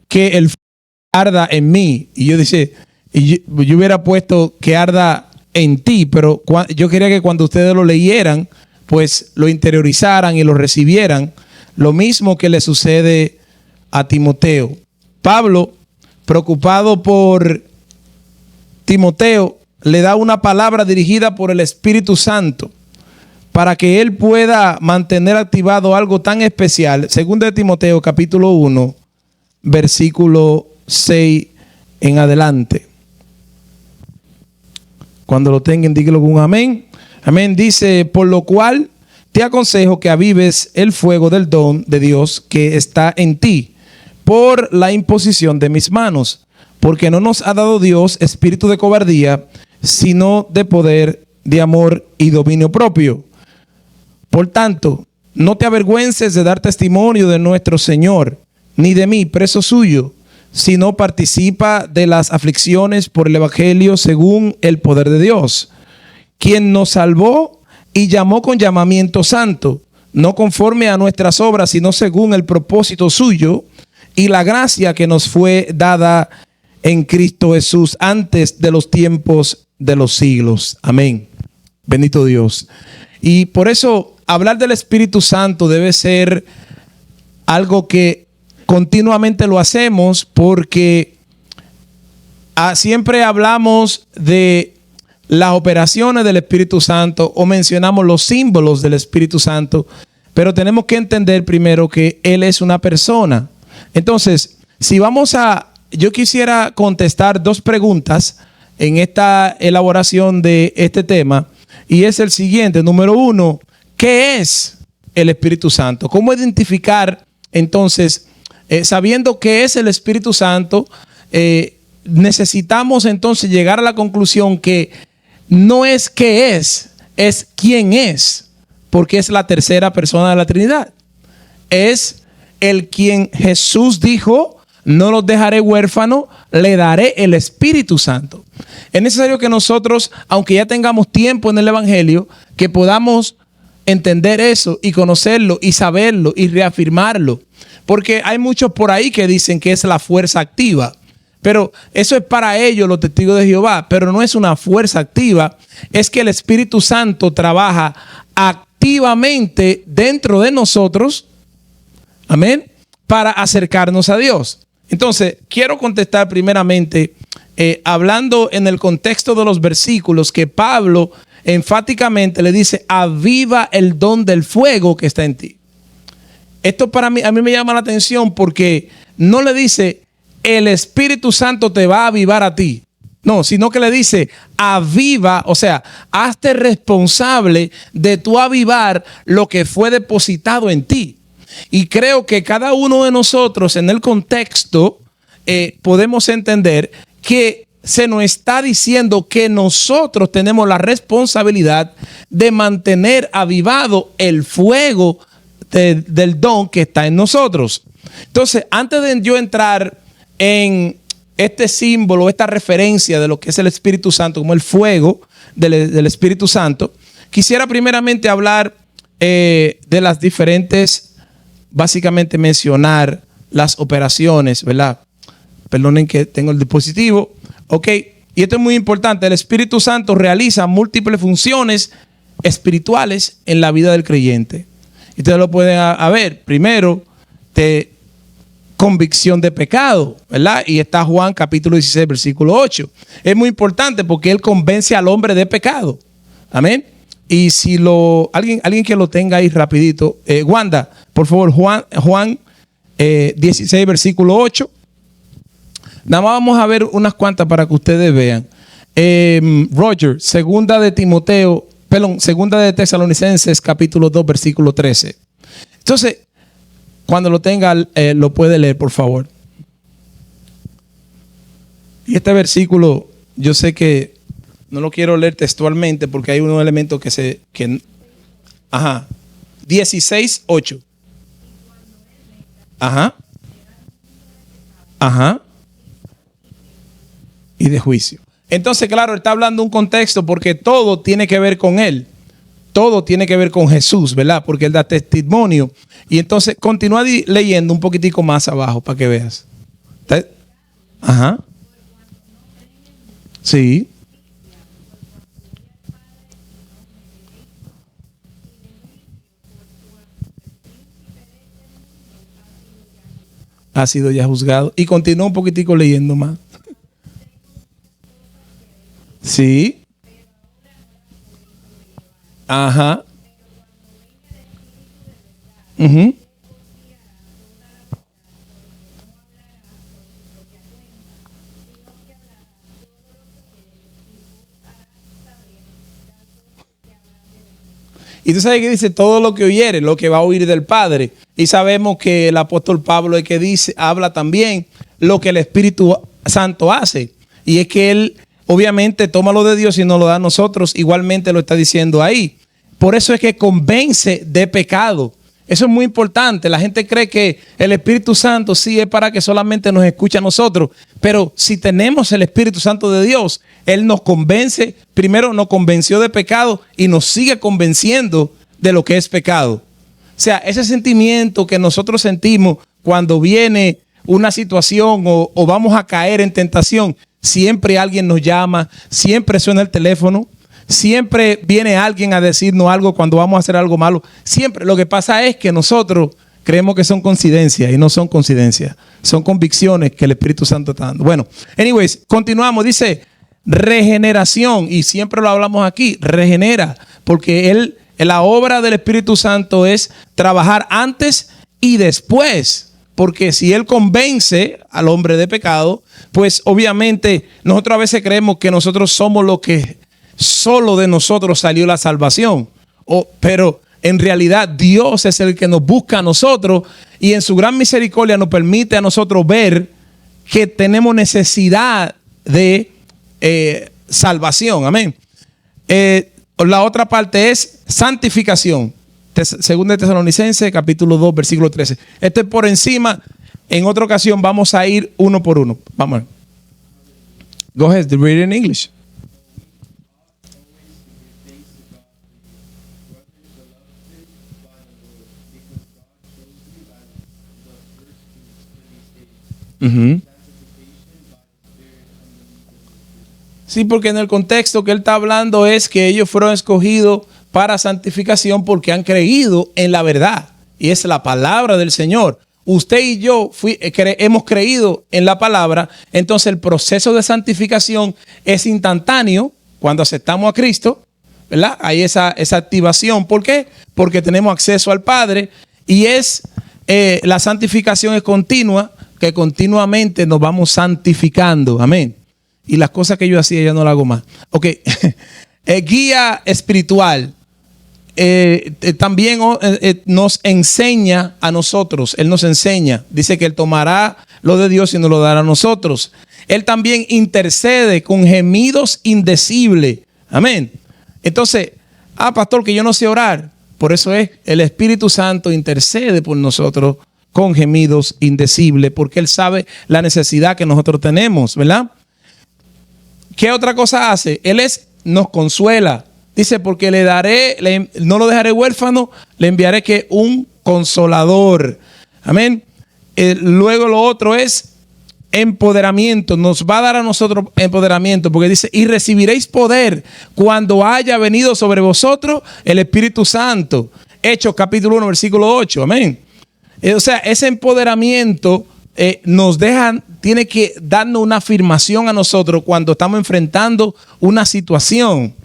que el fuego arda en mí. Y yo dije, yo hubiera puesto que arda en ti, pero yo quería que cuando ustedes lo leyeran, pues lo interiorizaran y lo recibieran. Lo mismo que le sucede a Timoteo. Pablo, preocupado por Timoteo, le da una palabra dirigida por el Espíritu Santo para que él pueda mantener activado algo tan especial. Segunda de Timoteo, capítulo 1, versículo 6 en adelante. Cuando lo tengan, dígalo con un amén. Amén. Dice, por lo cual te aconsejo que avives el fuego del don de Dios que está en ti por la imposición de mis manos. Porque no nos ha dado Dios espíritu de cobardía, sino de poder, de amor y dominio propio. Por tanto, no te avergüences de dar testimonio de nuestro Señor, ni de mí, preso suyo, sino participa de las aflicciones por el evangelio según el poder de Dios, quien nos salvó y llamó con llamamiento santo, no conforme a nuestras obras, sino según el propósito suyo y la gracia que nos fue dada en Cristo Jesús antes de los tiempos de los siglos. Amén. Bendito Dios. Y por eso hablar del Espíritu Santo debe ser algo que continuamente lo hacemos, porque siempre hablamos de las operaciones del Espíritu Santo o mencionamos los símbolos del Espíritu Santo, pero tenemos que entender primero que Él es una persona. Entonces, yo quisiera contestar dos preguntas en esta elaboración de este tema, y es el siguiente. Número uno, ¿qué es el Espíritu Santo? ¿Cómo identificar entonces, sabiendo qué es el Espíritu Santo, necesitamos entonces llegar a la conclusión que no es qué es quién es, porque es la tercera persona de la Trinidad. Es el quien Jesús dijo, no los dejaré huérfanos, le daré el Espíritu Santo. Es necesario que nosotros, aunque ya tengamos tiempo en el Evangelio, que podamos entender eso y conocerlo y saberlo y reafirmarlo. Porque hay muchos por ahí que dicen que es la fuerza activa. Pero eso es para ellos, los testigos de Jehová. Pero no es una fuerza activa. Es que el Espíritu Santo trabaja activamente dentro de nosotros. Amén. Para acercarnos a Dios. Entonces, quiero contestar primeramente, hablando en el contexto de los versículos, que Pablo enfáticamente le dice, aviva el don del fuego que está en ti. Esto a mí me llama la atención, porque no le dice, el Espíritu Santo te va a avivar a ti. No, sino que le dice, aviva, o sea, hazte responsable de tu avivar lo que fue depositado en ti. Y creo que cada uno de nosotros en el contexto podemos entender que se nos está diciendo que nosotros tenemos la responsabilidad de mantener avivado el fuego del don que está en nosotros. Entonces, antes de yo entrar en este símbolo, esta referencia de lo que es el Espíritu Santo, como el fuego del Espíritu Santo, quisiera primeramente hablar de las diferentes, básicamente mencionar las operaciones, ¿verdad? Perdonen que tengo el dispositivo. Ok, y esto es muy importante. El Espíritu Santo realiza múltiples funciones espirituales en la vida del creyente. Y ustedes lo pueden ver. Primero, convicción de pecado, ¿verdad? Y está Juan capítulo 16, versículo 8. Es muy importante porque Él convence al hombre de pecado. Amén. Y si alguien que lo tenga ahí rapidito, Wanda, por favor, Juan 16, versículo 8. Nada más vamos a ver unas cuantas para que ustedes vean. Roger, segunda de Tesalonicenses, capítulo 2, versículo 13. Entonces, cuando lo tenga, lo puede leer, por favor. Y este versículo, yo sé que no lo quiero leer textualmente porque hay unos elementos ajá. 16, 8. Ajá. Ajá. Y de juicio. Entonces, claro, está hablando un contexto porque todo tiene que ver con Él. Todo tiene que ver con Jesús, ¿verdad? Porque Él da testimonio. Y entonces, continúa leyendo un poquitico más abajo para que veas. Ajá. Sí. Ha sido ya juzgado. Y continúa un poquitico leyendo más. Sí. Ajá. Ujú. Y tú sabes que dice todo lo que oyere, lo que va a oír del Padre. Y sabemos que el apóstol Pablo es que dice, habla también lo que el Espíritu Santo hace. Y es que él obviamente toma lo de Dios y nos lo da a nosotros. Igualmente lo está diciendo ahí. Por eso es que convence de pecado. Eso es muy importante. La gente cree que el Espíritu Santo sí es para que solamente nos escuche a nosotros. Pero si tenemos el Espíritu Santo de Dios, Él nos convence. Primero nos convenció de pecado y nos sigue convenciendo de lo que es pecado. O sea, ese sentimiento que nosotros sentimos cuando viene una situación o vamos a caer en tentación, siempre alguien nos llama, siempre suena el teléfono. Siempre viene alguien a decirnos algo cuando vamos a hacer algo malo. Siempre. Lo que pasa es que nosotros creemos que son coincidencias y no son coincidencias. Son convicciones que el Espíritu Santo está dando. Bueno, anyways, continuamos. Dice regeneración. Y siempre lo hablamos aquí. Regenera. Porque la obra del Espíritu Santo es trabajar antes y después. Porque si Él convence al hombre de pecado, pues obviamente nosotros a veces creemos que nosotros somos lo que solo de nosotros salió la salvación. Pero en realidad Dios es el que nos busca a nosotros y en su gran misericordia nos permite a nosotros ver que tenemos necesidad de salvación. Amén. La otra parte es santificación. Segunda de Tesalonicenses, capítulo 2, versículo 13. Esto es por encima. En otra ocasión vamos a ir uno por uno. Vamos. Go ahead, read it in English. Uh-huh. Sí, porque en el contexto que él está hablando es que ellos fueron escogidos para santificación porque han creído en la verdad y es la palabra del Señor. Usted y yo hemos creído en la palabra, entonces el proceso de santificación es instantáneo cuando aceptamos a Cristo, ¿verdad? Hay esa activación. ¿Por qué? Porque tenemos acceso al Padre y la santificación es continua, que continuamente nos vamos santificando. Amén. Y las cosas que yo hacía ya no las hago más. Ok. Guía espiritual. También nos enseña a nosotros. Él nos enseña. Dice que Él tomará lo de Dios y nos lo dará a nosotros. Él también intercede con gemidos indecibles. Amén. Entonces, pastor, que yo no sé orar. Por eso es, el Espíritu Santo intercede por nosotros con gemidos indecibles, porque Él sabe la necesidad que nosotros tenemos, ¿verdad? ¿Qué otra cosa hace? Él nos consuela. Dice, porque no lo dejaré huérfano, le enviaré que un consolador. Amén. Luego lo otro es empoderamiento. Nos va a dar a nosotros empoderamiento, porque dice, y recibiréis poder cuando haya venido sobre vosotros el Espíritu Santo. Hechos capítulo 1, versículo 8. Amén. O sea, ese empoderamiento tiene que darnos una afirmación a nosotros cuando estamos enfrentando una situación,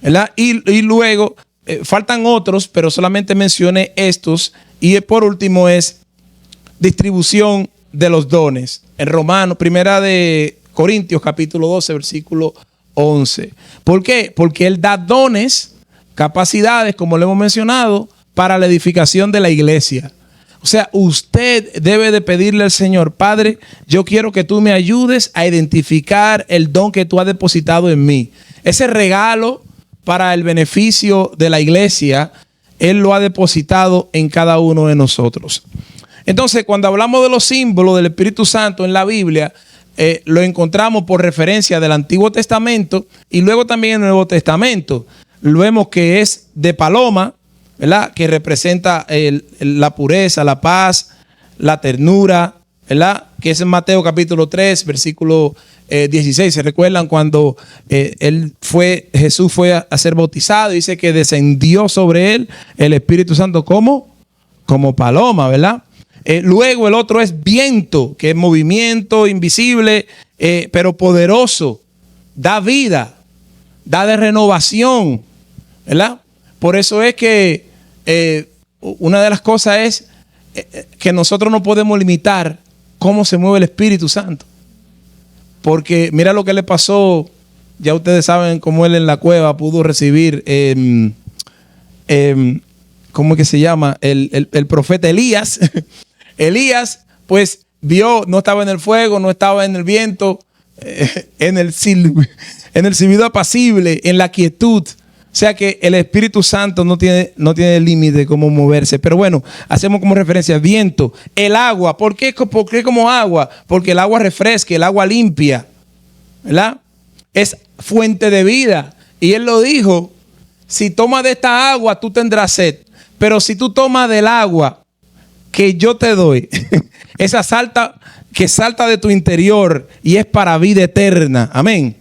¿verdad? Y luego faltan otros, pero solamente mencioné estos. Y por último es distribución de los dones. En Romanos, primera de Corintios, capítulo 12, versículo 11. ¿Por qué? Porque Él da dones, capacidades, como lo hemos mencionado, para la edificación de la iglesia. O sea, usted debe de pedirle al Señor, Padre, yo quiero que tú me ayudes a identificar el don que tú has depositado en mí. Ese regalo para el beneficio de la iglesia, Él lo ha depositado en cada uno de nosotros. Entonces, cuando hablamos de los símbolos del Espíritu Santo en la Biblia, lo encontramos por referencia del Antiguo Testamento y luego también en el Nuevo Testamento. Lo vemos que es de paloma, ¿verdad? Que representa la pureza, la paz, la ternura, ¿verdad? que es en Mateo capítulo 3, versículo 16. ¿Se recuerdan cuando Jesús fue a ser bautizado? Dice que descendió sobre él el Espíritu Santo como paloma, ¿verdad? Luego el otro es viento, que es movimiento invisible, pero poderoso. Da vida, da de renovación, ¿verdad? Por eso es que una de las cosas es que nosotros no podemos limitar cómo se mueve el Espíritu Santo. Porque mira lo que le pasó, ya ustedes saben cómo él en la cueva pudo recibir, ¿cómo es que se llama? El profeta Elías. Elías, pues vio, no estaba en el fuego, no estaba en el viento, en el silbido apacible, en la quietud. O sea que el Espíritu Santo no tiene límite cómo moverse. Pero bueno, hacemos como referencia viento, el agua. ¿Por qué como agua? Porque el agua refresca, el agua limpia, ¿verdad? Es fuente de vida. Y él lo dijo, si tomas de esta agua, tú tendrás sed. Pero si tú tomas del agua que yo te doy, esa que salta de tu interior y es para vida eterna. Amén.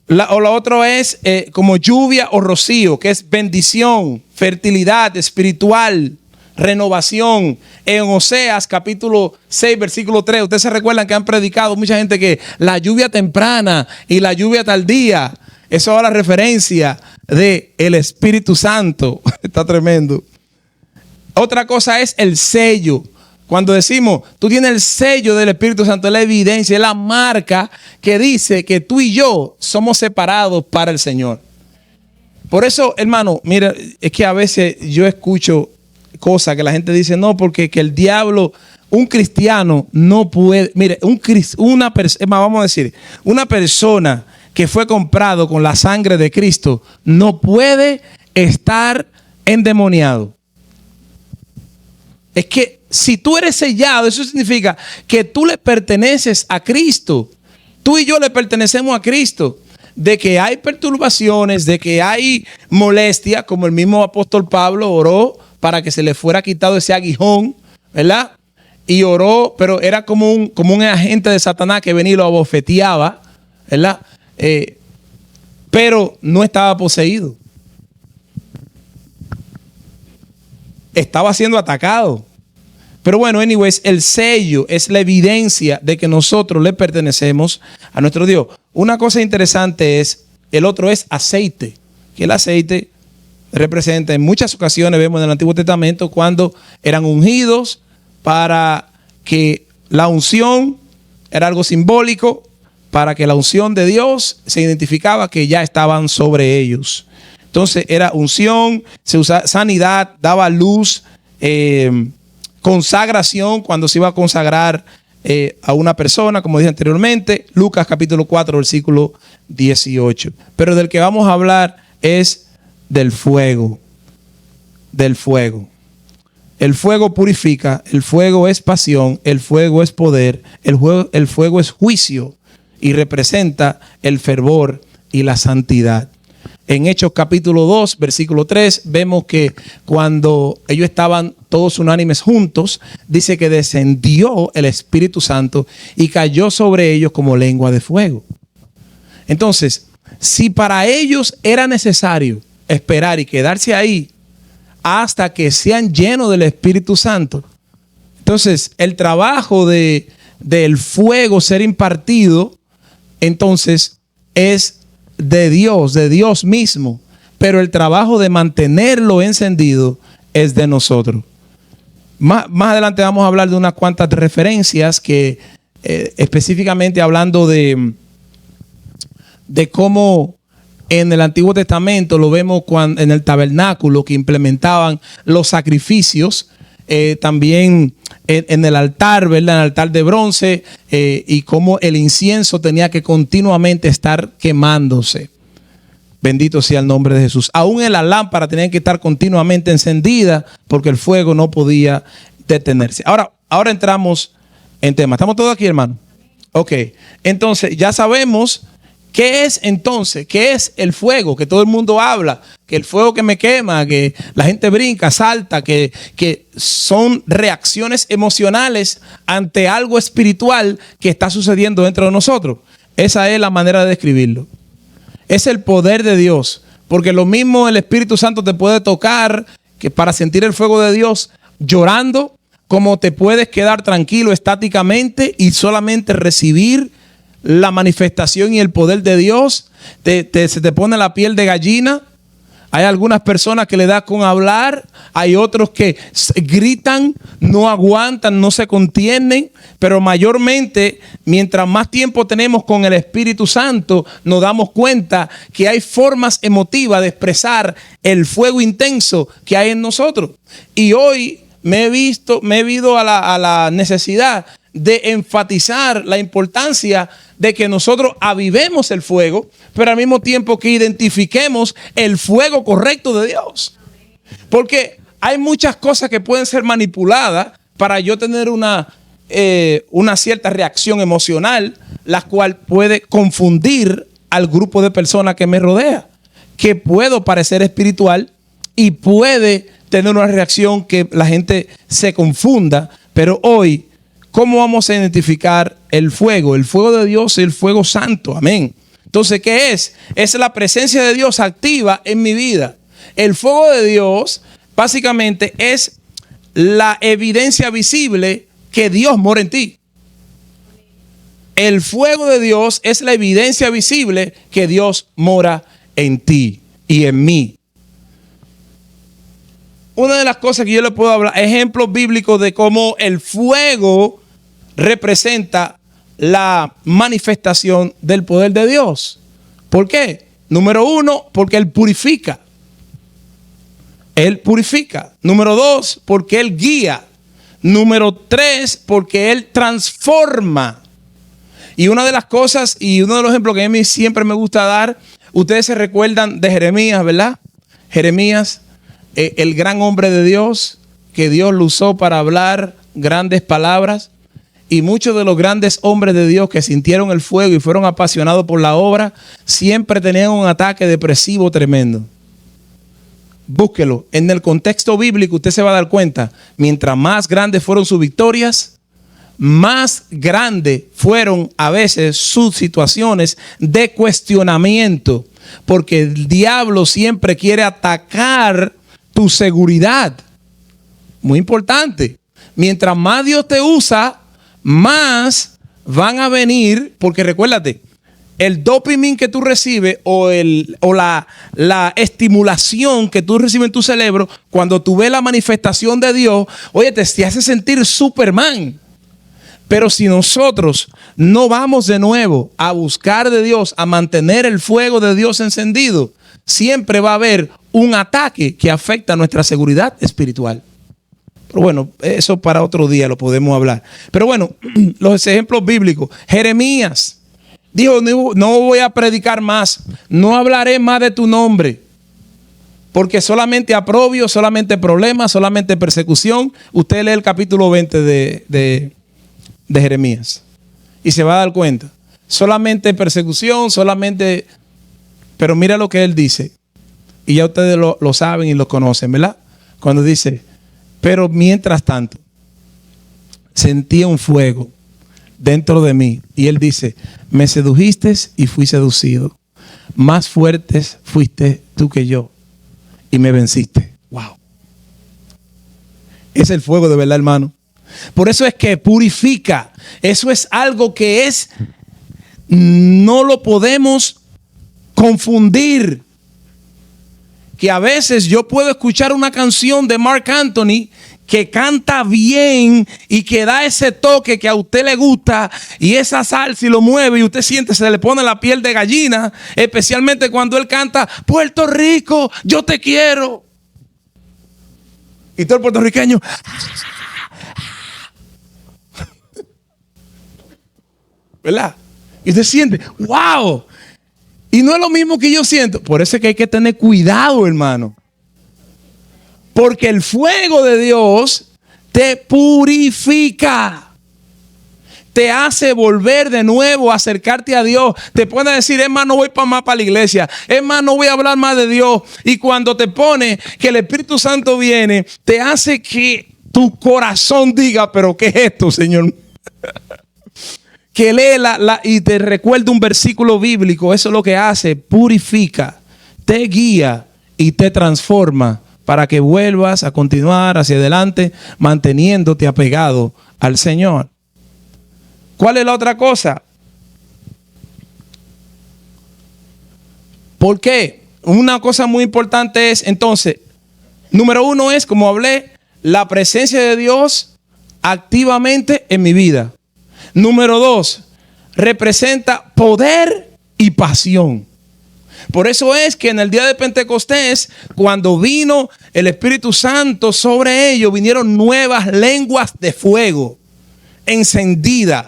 La otra es como lluvia o rocío, que es bendición, fertilidad espiritual, renovación. En Oseas capítulo 6, versículo 3, ustedes se recuerdan que han predicado mucha gente que la lluvia temprana y la lluvia tardía, eso es la referencia del Espíritu Santo. Está tremendo. Otra cosa es el sello. Cuando decimos, tú tienes el sello del Espíritu Santo, es la evidencia, es la marca que dice que tú y yo somos separados para el Señor. Por eso, hermano, mira, es que a veces yo escucho cosas que la gente dice, no, porque que el diablo, un cristiano no puede, mire, vamos a decir, una persona que fue comprado con la sangre de Cristo no puede estar endemoniado. Es que si tú eres sellado, eso significa que tú le perteneces a Cristo. Tú y yo le pertenecemos a Cristo. De que hay perturbaciones, de que hay molestia, como el mismo apóstol Pablo oró para que se le fuera quitado ese aguijón, ¿verdad? Y oró, pero era como un agente de Satanás que venía y lo abofeteaba, ¿verdad? Pero no estaba poseído. Estaba siendo atacado. Pero bueno, anyways, el sello es la evidencia de que nosotros le pertenecemos a nuestro Dios. Una cosa interesante es, el otro es aceite. Que el aceite representa, en muchas ocasiones vemos en el Antiguo Testamento cuando eran ungidos para que la unción era algo simbólico, para que la unción de Dios se identificaba que ya estaban sobre ellos. Entonces era unción, se usaba sanidad, daba luz, consagración, cuando se iba a consagrar a una persona, como dije anteriormente, Lucas capítulo 4, versículo 18. Pero del que vamos a hablar es del fuego. Del fuego. El fuego purifica, el fuego es pasión, el fuego es poder, el fuego es juicio y representa el fervor y la santidad. En Hechos capítulo 2, versículo 3, vemos que cuando ellos estaban todos unánimes juntos, dice que descendió el Espíritu Santo y cayó sobre ellos como lengua de fuego. Entonces, si para ellos era necesario esperar y quedarse ahí hasta que sean llenos del Espíritu Santo, entonces el trabajo del fuego ser impartido, entonces es de Dios mismo, pero el trabajo de mantenerlo encendido es de nosotros. Más adelante vamos a hablar de unas cuantas referencias que específicamente hablando de cómo en el Antiguo Testamento lo vemos en el tabernáculo que implementaban los sacrificios, también en el altar, ¿verdad? En el altar de bronce, y cómo el incienso tenía que continuamente estar quemándose. Bendito sea el nombre de Jesús. Aún en la lámpara tenían que estar continuamente encendida porque el fuego no podía detenerse. Ahora entramos en tema. ¿Estamos todos aquí, hermano? Ok. Entonces ya sabemos ¿Qué es entonces? ¿Qué es el fuego? Que todo el mundo habla, que el fuego que me quema, que la gente brinca, salta, que son reacciones emocionales ante algo espiritual que está sucediendo dentro de nosotros. Esa es la manera de describirlo. Es el poder de Dios, porque lo mismo el Espíritu Santo te puede tocar que para sentir el fuego de Dios llorando, como te puedes quedar tranquilo estáticamente y solamente recibir la manifestación y el poder de Dios. Se te pone la piel de gallina. Hay algunas personas que le da con hablar, hay otros que gritan, no aguantan, no se contienen, pero mayormente, mientras más tiempo tenemos con el Espíritu Santo, nos damos cuenta que hay formas emotivas de expresar el fuego intenso que hay en nosotros. Y hoy me he visto a la necesidad de enfatizar la importancia de que nosotros avivemos el fuego, pero al mismo tiempo que identifiquemos el fuego correcto de Dios. Porque hay muchas cosas que pueden ser manipuladas para yo tener una cierta reacción emocional, la cual puede confundir al grupo de personas que me rodea, que puedo parecer espiritual y puede tener una reacción que la gente se confunda. Pero hoy, ¿cómo vamos a identificar el fuego? El fuego de Dios es el fuego santo. Amén. Entonces, ¿qué es? Es la presencia de Dios activa en mi vida. El fuego de Dios básicamente es la evidencia visible que Dios mora en ti. El fuego de Dios es la evidencia visible que Dios mora en ti y en mí. Una de las cosas que yo le puedo hablar, ejemplos bíblicos de cómo el fuego representa la manifestación del poder de Dios. ¿Por qué? Número uno, porque Él purifica. Él purifica. Número dos, porque Él guía. Número tres, porque Él transforma. Y una de las cosas y uno de los ejemplos que a mí siempre me gusta dar, ustedes se recuerdan de Jeremías, ¿verdad? Jeremías, el gran hombre de Dios, que Dios lo usó para hablar grandes palabras. Y muchos de los grandes hombres de Dios que sintieron el fuego y fueron apasionados por la obra, siempre tenían un ataque depresivo tremendo. Búsquelo. En el contexto bíblico usted se va a dar cuenta, mientras más grandes fueron sus victorias, más grandes fueron a veces sus situaciones de cuestionamiento, porque el diablo siempre quiere atacar tu seguridad. Muy importante. Mientras más Dios te usa, más van a venir, porque recuérdate, el dopamina que tú recibes o la estimulación que tú recibes en tu cerebro, cuando tú ves la manifestación de Dios, oye, te hace sentir Superman. Pero si nosotros no vamos de nuevo a buscar de Dios, a mantener el fuego de Dios encendido, siempre va a haber un ataque que afecta nuestra seguridad espiritual. Pero bueno, eso para otro día lo podemos hablar. Pero bueno, los ejemplos bíblicos. Jeremías dijo, no voy a predicar más, no hablaré más de tu nombre, porque solamente aprobio, solamente problemas, solamente persecución. Usted lee el capítulo 20 de Jeremías y se va a dar cuenta. Solamente persecución, solamente... Pero mira lo que él dice. Y ya ustedes lo saben y lo conocen, ¿verdad? Cuando dice... Pero mientras tanto, sentía un fuego dentro de mí. Y él dice, me sedujiste y fui seducido. Más fuertes fuiste tú que yo. Y me venciste. Wow. Es el fuego de verdad, hermano. Por eso es que purifica. Eso es algo que no lo podemos confundir. Que a veces yo puedo escuchar una canción de Marc Anthony que canta bien y que da ese toque que a usted le gusta y esa salsa y lo mueve y usted siente, se le pone la piel de gallina, especialmente cuando él canta Puerto Rico, yo te quiero. Y todo el puertorriqueño ¿verdad? Y usted siente, wow. Y no es lo mismo que yo siento. Por eso es que hay que tener cuidado, hermano. Porque el fuego de Dios te purifica. te hace volver de nuevo a acercarte a Dios. Te pone a decir, es más, no voy más para la iglesia. Es más, no voy a hablar más de Dios. Y cuando te pone que el Espíritu Santo viene, te hace que tu corazón diga, pero ¿qué es esto, Señor? Que lee y te recuerda un versículo bíblico. Eso es lo que hace, purifica, te guía y te transforma para que vuelvas a continuar hacia adelante, manteniéndote apegado al Señor. ¿Cuál es la otra cosa? ¿Por qué? Una cosa muy importante es, entonces, número uno es, como hablé, la presencia de Dios activamente en mi vida. Número dos, representa poder y pasión. Por eso es que en el día de Pentecostés, cuando vino el Espíritu Santo sobre ellos, vinieron nuevas lenguas de fuego encendidas.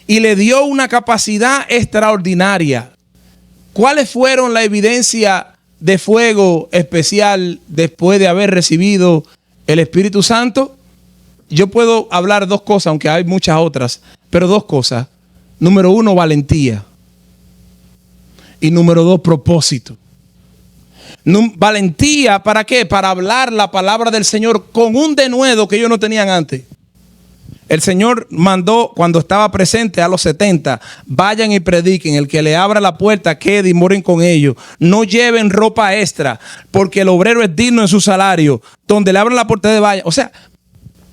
Y le dio una capacidad extraordinaria. ¿Cuáles fueron la evidencia de fuego especial después de haber recibido el Espíritu Santo? Yo puedo hablar dos cosas, aunque hay muchas otras, pero dos cosas. Número uno, valentía. Y número dos, propósito. Valentía, ¿para qué? Para hablar la palabra del Señor con un denuedo que ellos no tenían antes. El Señor mandó, cuando estaba presente a los 70, vayan y prediquen. El que le abra la puerta, quede y moren con ellos. No lleven ropa extra, porque el obrero es digno en su salario. Donde le abran la puerta de vaya. O sea,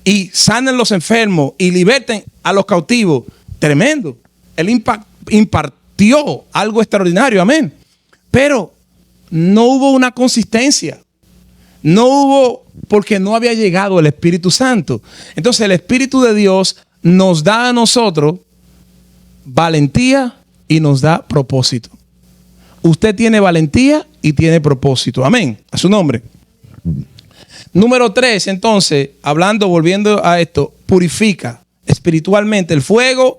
y sanen los enfermos y liberten a los cautivos. Tremendo. Él impartió algo extraordinario. Amén. Pero no hubo una consistencia. No hubo, porque no había llegado el Espíritu Santo. Entonces el Espíritu de Dios nos da a nosotros valentía y nos da propósito. Usted tiene valentía y tiene propósito. Amén. A su nombre. Número 3, entonces, volviendo a esto, purifica espiritualmente. El fuego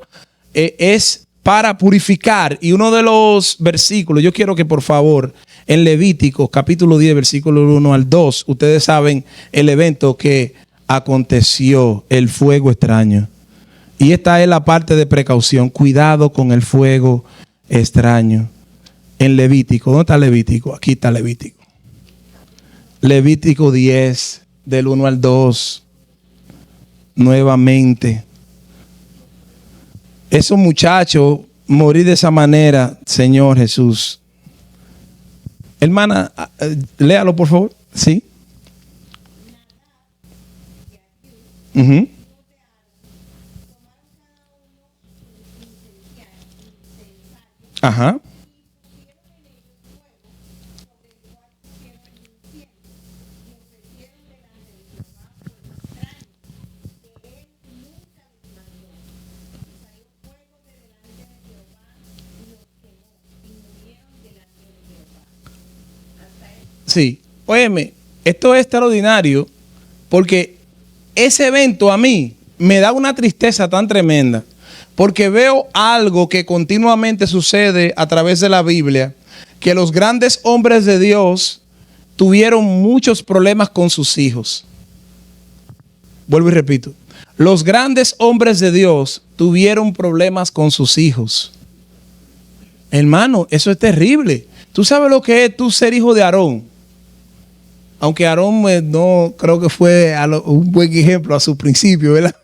es para purificar. Y uno de los versículos, yo quiero que por favor, en Levítico, capítulo 10, versículo 1 al 2, ustedes saben el evento que aconteció, el fuego extraño. Y esta es la parte de precaución. Cuidado con el fuego extraño. En Levítico, ¿dónde está Levítico? Aquí está Levítico. Levítico 10, del 1 al 2. Nuevamente. Esos muchachos morir de esa manera, Señor Jesús. Hermana, léalo por favor. Sí. Ajá. Sí, óyeme, esto es extraordinario porque ese evento a mí me da una tristeza tan tremenda porque veo algo que continuamente sucede a través de la Biblia, que los grandes hombres de Dios tuvieron muchos problemas con sus hijos. Vuelvo y repito, los grandes hombres de Dios tuvieron problemas con sus hijos. Hermano, eso es terrible. ¿Tú sabes lo que es tú ser hijo de Aarón? Aunque Aarón no creo que fue un buen ejemplo a su principio, ¿verdad?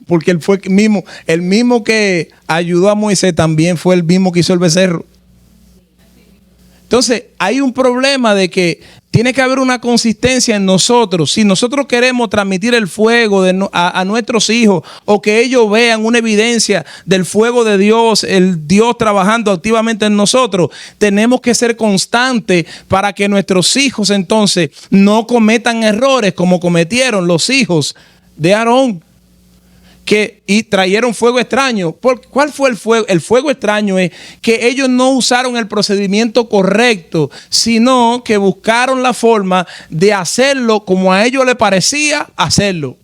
Porque él fue el mismo que ayudó a Moisés, también fue el mismo que hizo el becerro. Entonces, hay un problema de que tiene que haber una consistencia en nosotros. Si nosotros queremos transmitir el fuego a nuestros hijos o que ellos vean una evidencia del fuego de Dios, el Dios trabajando activamente en nosotros, tenemos que ser constantes para que nuestros hijos entonces no cometan errores como cometieron los hijos de Aarón. Y trajeron fuego extraño. ¿Cuál fue el fuego? El fuego extraño es que ellos no usaron el procedimiento correcto, sino que buscaron la forma de hacerlo como a ellos les parecía hacerlo.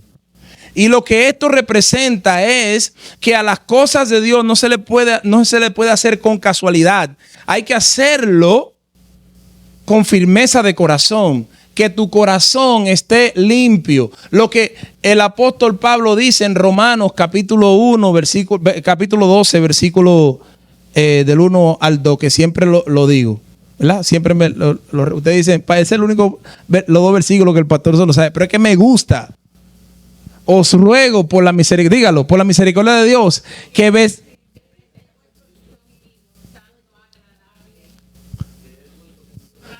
Y lo que esto representa es que a las cosas de Dios no se le puede hacer con casualidad. Hay que hacerlo con firmeza de corazón. que tu corazón esté limpio. Lo que el apóstol Pablo dice en Romanos capítulo 1, capítulo 12, versículo del 1 al 2, que siempre lo digo, ¿verdad? Siempre ustedes dicen, es el único, los dos versículos que el pastor solo sabe, pero es que me gusta. Os ruego por la misericordia, dígalo, por la misericordia de Dios, que ves.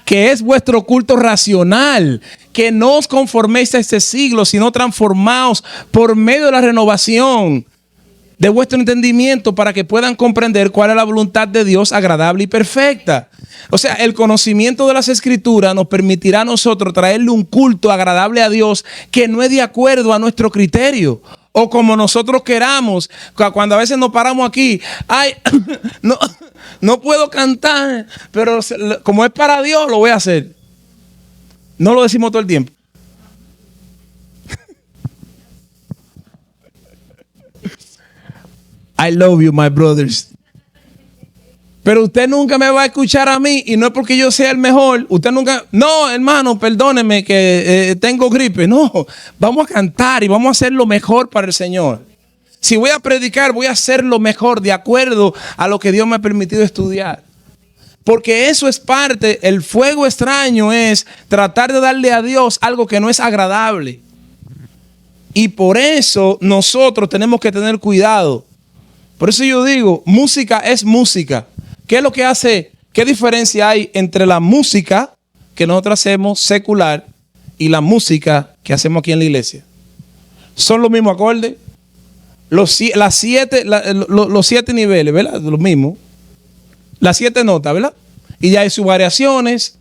Que es vuestro culto racional, que no os conforméis a este siglo, sino transformaos por medio de la renovación de vuestro entendimiento para que puedan comprender cuál es la voluntad de Dios agradable y perfecta. O sea, el conocimiento de las Escrituras nos permitirá a nosotros traerle un culto agradable a Dios que no es de acuerdo a nuestro criterio o como nosotros queramos. Cuando a veces nos paramos aquí, ay, no puedo cantar, pero como es para Dios, lo voy a hacer. No lo decimos todo el tiempo. I love you, my brothers. Pero usted nunca me va a escuchar a mí y no es porque yo sea el mejor. Usted nunca, no, hermano, perdóneme que tengo gripe. No, vamos a cantar y vamos a hacer lo mejor para el Señor. Si voy a predicar, voy a hacer lo mejor de acuerdo a lo que Dios me ha permitido estudiar. Porque eso es parte, el fuego extraño es tratar de darle a Dios algo que no es agradable. Y por eso nosotros tenemos que tener cuidado. Por eso yo digo, música es música. ¿Qué es lo que hace? ¿Qué diferencia hay entre la música que nosotros hacemos secular y la música que hacemos aquí en la iglesia? Son los mismos acordes, los 7 niveles, ¿verdad? Los mismos. Las 7 notas, ¿verdad? Y ya hay sus variaciones,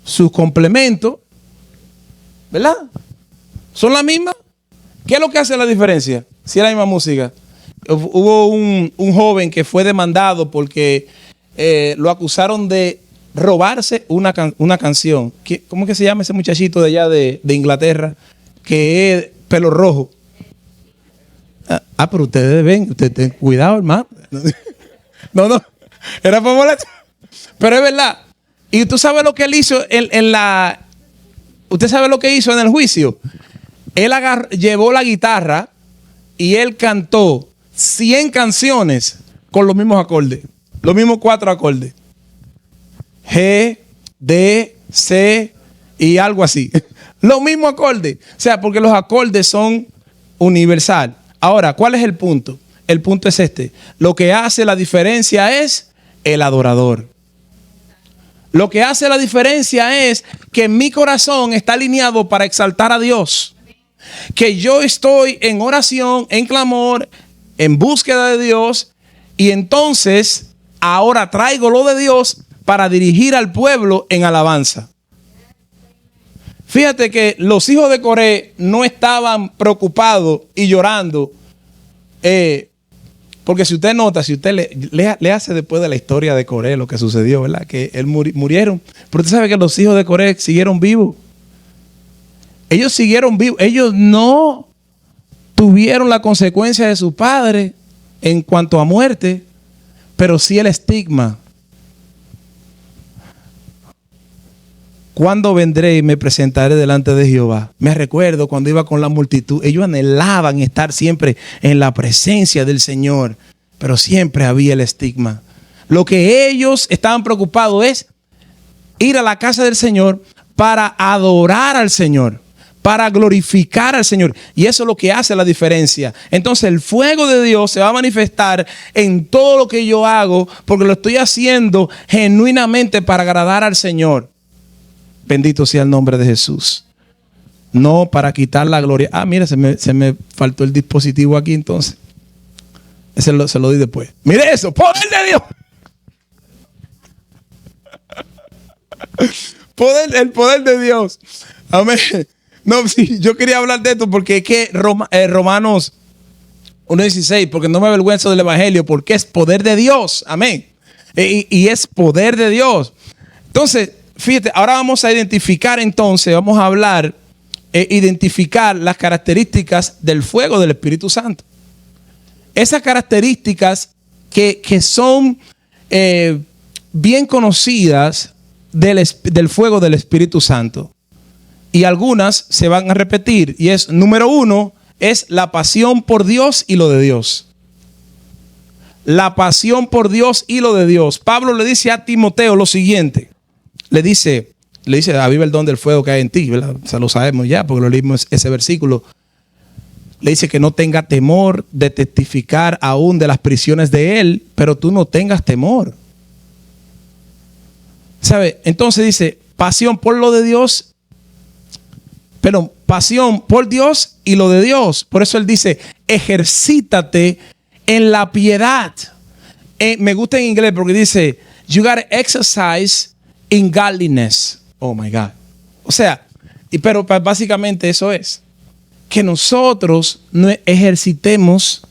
sus complementos, ¿verdad? ¿Son las mismas? ¿Qué es lo que hace la diferencia? Si es la misma música. Hubo un joven que fue demandado porque lo acusaron de robarse una canción. ¿Cómo que se llama ese muchachito de allá de Inglaterra? Que es pelo rojo. Pero ustedes ven, ten cuidado, hermano. No, era para molestar. Pero es verdad. Y tú sabes lo que él hizo usted sabe lo que hizo en el juicio. Él llevó la guitarra y él cantó 100 canciones con los mismos acordes. Los mismos 4 acordes. G, D, C y algo así. Los mismos acordes. O sea, porque los acordes son universal. Ahora, ¿cuál es el punto? El punto es este. Lo que hace la diferencia es el adorador. Lo que hace la diferencia es que mi corazón está alineado para exaltar a Dios. Que yo estoy en oración, en clamor, en búsqueda de Dios. Y entonces, ahora traigo lo de Dios para dirigir al pueblo en alabanza. Fíjate que los hijos de Coré no estaban preocupados y llorando. Porque si usted nota, si usted le hace después de la historia de Coré lo que sucedió, ¿verdad? Que él murieron. Pero usted sabe que los hijos de Coré siguieron vivos. Ellos siguieron vivos. Ellos no tuvieron la consecuencia de su padre en cuanto a muerte, pero sí el estigma. ¿Cuándo vendré y me presentaré delante de Jehová? Me recuerdo cuando iba con la multitud. Ellos anhelaban estar siempre en la presencia del Señor, pero siempre había el estigma. Lo que ellos estaban preocupados es ir a la casa del Señor para adorar al Señor, para glorificar al Señor. Y eso es lo que hace la diferencia. Entonces el fuego de Dios se va a manifestar en todo lo que yo hago, porque lo estoy haciendo genuinamente para agradar al Señor. Bendito sea el nombre de Jesús. No para quitar la gloria. Mira, se me faltó el dispositivo aquí entonces. Se lo doy después. Mire eso, poder de Dios. El poder de Dios. Amén. No, sí, yo quería hablar de esto porque es que Romanos 1:16, porque no me avergüenzo del evangelio, porque es poder de Dios. Amén. Y es poder de Dios. Entonces, fíjate, ahora vamos a identificar entonces, vamos a hablar, identificar las características del fuego del Espíritu Santo. Esas características que son bien conocidas del fuego del Espíritu Santo. y algunas se van a repetir. Y es, número 1, es la pasión por Dios y lo de Dios. La pasión por Dios y lo de Dios. Pablo le dice a Timoteo lo siguiente. Le dice, aviva el don del fuego que hay en ti, ¿verdad? O sea, lo sabemos ya porque lo leímos ese versículo. Le dice que no tenga temor de testificar aún de las prisiones de él, pero tú no tengas temor. ¿Sabe? Entonces dice, pasión por lo de Dios, pero pasión por Dios y lo de Dios. Por eso él dice, ejercítate en la piedad. Me gusta en inglés porque dice, you gotta exercise in godliness. Oh my God. O sea, pero básicamente eso es. Que nosotros no ejercitemos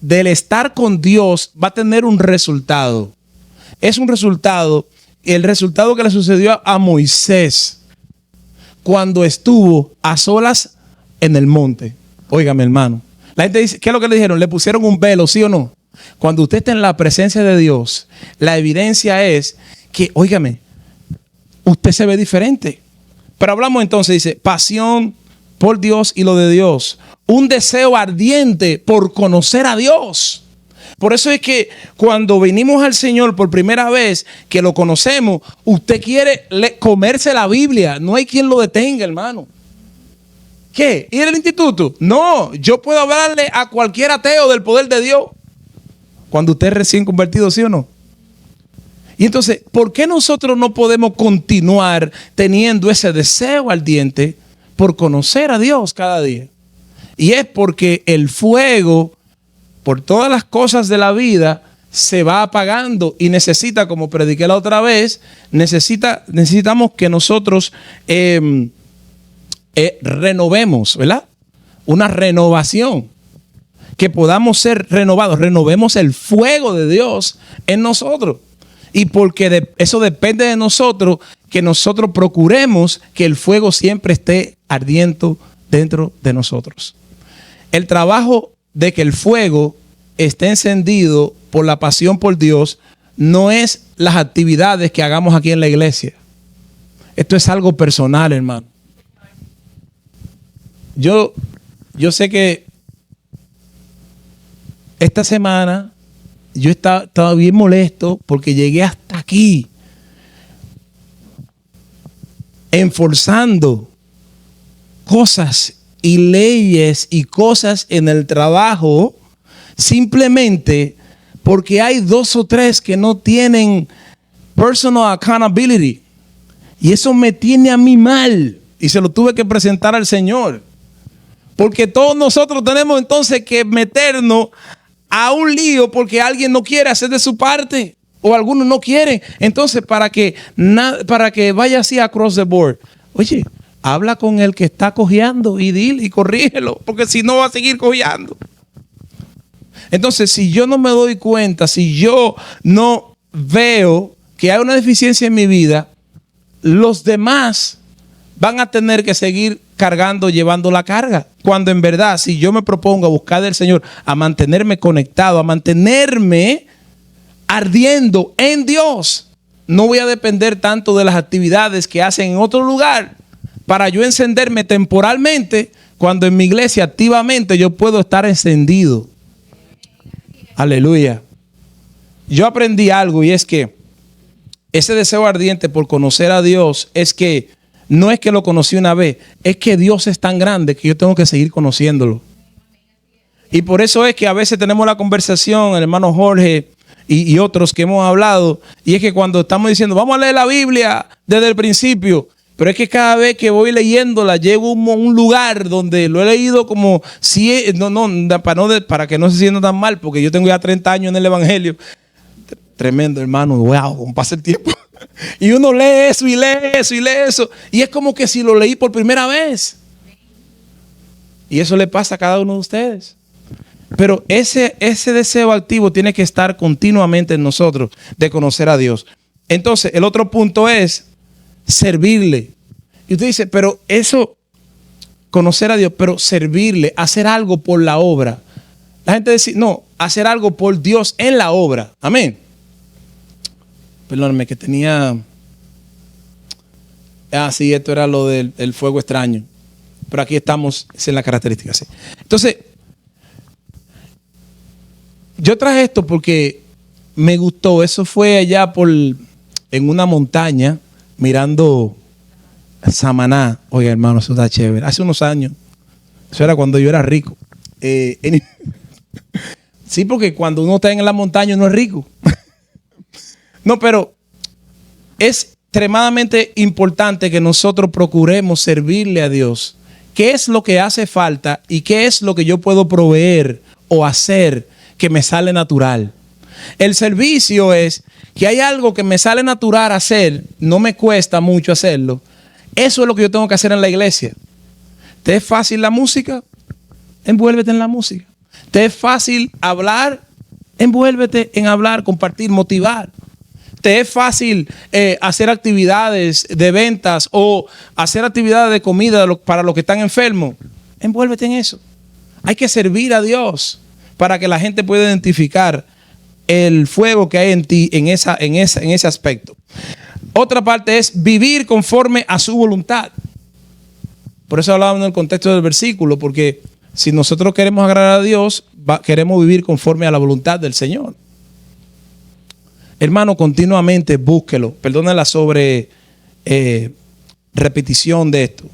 del estar con Dios va a tener un resultado. Es un resultado, el resultado que le sucedió a Moisés cuando estuvo a solas en el monte. Óigame, hermano. La gente dice, ¿qué es lo que le dijeron? Le pusieron un velo, ¿sí o no? Cuando usted está en la presencia de Dios, la evidencia es que, óigame, usted se ve diferente. Pero hablamos entonces, dice, pasión por Dios y lo de Dios. Un deseo ardiente por conocer a Dios. Por eso es que cuando venimos al Señor por primera vez, que lo conocemos, usted quiere comerse la Biblia. No hay quien lo detenga, hermano. ¿Qué? ¿Ir al instituto? No, yo puedo hablarle a cualquier ateo del poder de Dios. Cuando usted es recién convertido, ¿sí o no? Y entonces, ¿por qué nosotros no podemos continuar teniendo ese deseo ardiente por conocer a Dios cada día? Y es porque el fuego, por todas las cosas de la vida, se va apagando y necesita, como prediqué la otra vez, necesitamos que nosotros renovemos, ¿verdad? Una renovación, que podamos ser renovados, renovemos el fuego de Dios en nosotros. Y porque eso depende de nosotros, que nosotros procuremos que el fuego siempre esté ardiendo dentro de nosotros. El trabajo de que el fuego esté encendido por la pasión por Dios no es las actividades que hagamos aquí en la iglesia. Esto es algo personal, hermano. Yo sé que esta semana yo estaba bien molesto porque llegué hasta aquí enforzando cosas y leyes y cosas en el trabajo simplemente porque hay 2 o 3 que no tienen personal accountability. Y eso me tiene a mí mal y se lo tuve que presentar al Señor. Porque todos nosotros tenemos entonces que meternos a un lío porque alguien no quiere hacer de su parte o algunos no quieren. Entonces, para que vaya así across the board, oye, habla con el que está cojeando y dile y corrígelo, porque si no va a seguir cojeando. Entonces, si yo no me doy cuenta, si yo no veo que hay una deficiencia en mi vida, los demás van a tener que seguir cargando, llevando la carga. Cuando en verdad, si yo me propongo a buscar del Señor, a mantenerme conectado, a mantenerme ardiendo en Dios, no voy a depender tanto de las actividades que hacen en otro lugar para yo encenderme temporalmente, cuando en mi iglesia activamente yo puedo estar encendido. Aleluya. Yo aprendí algo y es que ese deseo ardiente por conocer a Dios es que no es que lo conocí una vez, es que Dios es tan grande que yo tengo que seguir conociéndolo. Y por eso es que a veces tenemos la conversación, el hermano Jorge y otros que hemos hablado, y es que cuando estamos diciendo, vamos a leer la Biblia desde el principio, pero es que cada vez que voy leyéndola, llego a un lugar donde lo he leído como si, para que no se sienta tan mal, porque yo tengo ya 30 años en el Evangelio. Tremendo, hermano, wow, como pasa el tiempo. Y uno lee eso y lee eso y lee eso. Y es como que si lo leí por primera vez. Y eso le pasa a cada uno de ustedes. Pero ese deseo activo tiene que estar continuamente en nosotros de conocer a Dios. Entonces, el otro punto es servirle. Y usted dice, pero eso, conocer a Dios, pero servirle, hacer algo por la obra. La gente dice, no, hacer algo por Dios en la obra. Amén. Perdóname que tenía Ah, sí, esto era lo del el fuego extraño. Pero aquí estamos en la característica. Sí. Entonces, yo traje esto porque me gustó. Eso fue allá en una montaña, mirando Samaná. Oye, hermano, eso está chévere. Hace unos años. Eso era cuando yo era rico. Sí, porque cuando uno está en la montaña uno es rico. No, pero es extremadamente importante que nosotros procuremos servirle a Dios. ¿Qué es lo que hace falta y qué es lo que yo puedo proveer o hacer que me sale natural? El servicio es que hay algo que me sale natural hacer, no me cuesta mucho hacerlo. Eso es lo que yo tengo que hacer en la iglesia. ¿Te es fácil la música? Envuélvete en la música. ¿Te es fácil hablar? Envuélvete en hablar, compartir, motivar. ¿Te es fácil hacer actividades de ventas o hacer actividades de comida para los que están enfermos? Envuélvete en eso. Hay que servir a Dios para que la gente pueda identificar el fuego que hay en ti en ese aspecto. Otra parte es vivir conforme a su voluntad. Por eso hablábamos en el contexto del versículo, porque si nosotros queremos agradar a Dios, queremos vivir conforme a la voluntad del Señor. Hermano, continuamente búsquelo. Perdone la repetición de esto.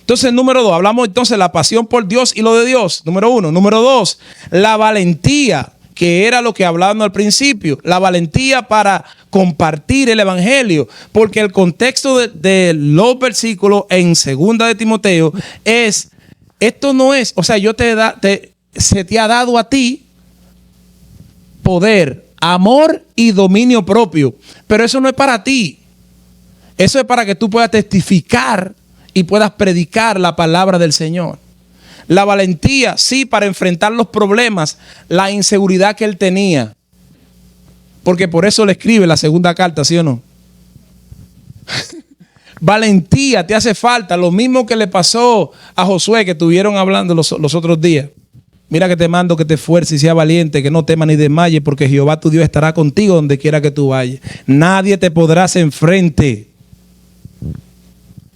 Entonces, número 2, hablamos entonces de la pasión por Dios y lo de Dios. Número 1. Número 2, la valentía, que era lo que hablábamos al principio. La valentía para compartir el evangelio. Porque el contexto de los versículos en 2 de Timoteo es, esto no es, o sea, se te ha dado a ti poder, amor y dominio propio. Pero eso no es para ti. Eso es para que tú puedas testificar y puedas predicar la palabra del Señor. La valentía, sí, para enfrentar los problemas, la inseguridad que él tenía. Porque por eso le escribe la segunda carta, ¿sí o no? Valentía te hace falta. Lo mismo que le pasó a Josué, que estuvieron hablando los otros días. Mira que te mando que te esfuerces y sea valiente, que no temas ni desmayes, porque Jehová tu Dios estará contigo donde quiera que tú vayas. Nadie te podrá hacer enfrente.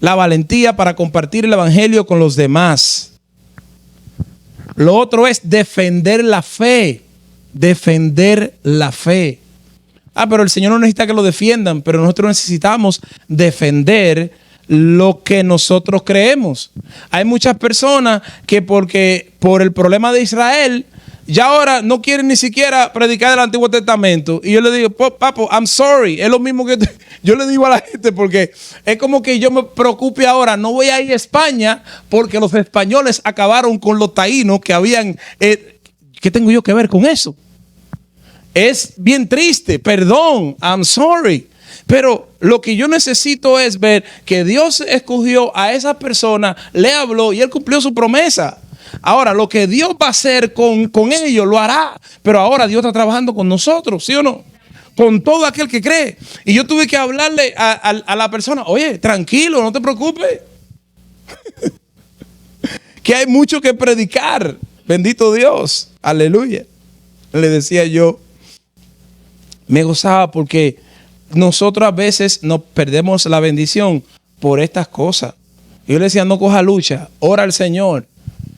La valentía para compartir el evangelio con los demás. Lo otro es defender la fe. Defender la fe. Pero el Señor no necesita que lo defiendan, pero nosotros necesitamos defender lo que nosotros creemos. Hay muchas personas que por el problema de Israel ya ahora no quieren ni siquiera predicar el Antiguo Testamento. Y yo le digo, papo, I'm sorry. Es lo mismo que yo le digo a la gente, porque es como que yo me preocupe ahora. No voy a ir a España porque los españoles acabaron con los taínos que habían. ¿Qué tengo yo que ver con eso? Es bien triste. Perdón, I'm sorry. Pero lo que yo necesito es ver que Dios escogió a esa persona, le habló y él cumplió su promesa. Ahora, lo que Dios va a hacer con ellos, lo hará. Pero ahora Dios está trabajando con nosotros, ¿sí o no? Con todo aquel que cree. Y yo tuve que hablarle a la persona, oye, tranquilo, no te preocupes. Que hay mucho que predicar. Bendito Dios. Aleluya. Le decía yo, me gozaba porque nosotros a veces nos perdemos la bendición por estas cosas. Yo le decía, no coja lucha, ora al Señor,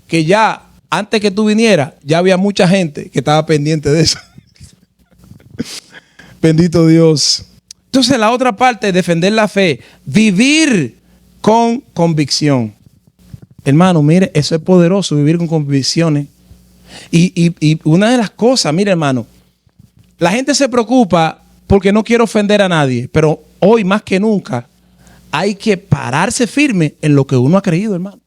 que ya antes que tú vinieras, ya había mucha gente que estaba pendiente de eso. Bendito Dios. Entonces la otra parte es defender la fe, vivir con convicción. Hermano, mire, eso es poderoso, vivir con convicciones. Y una de las cosas, mire hermano, la gente se preocupa porque no quiere ofender a nadie, pero hoy más que nunca hay que pararse firme en lo que uno ha creído, hermano.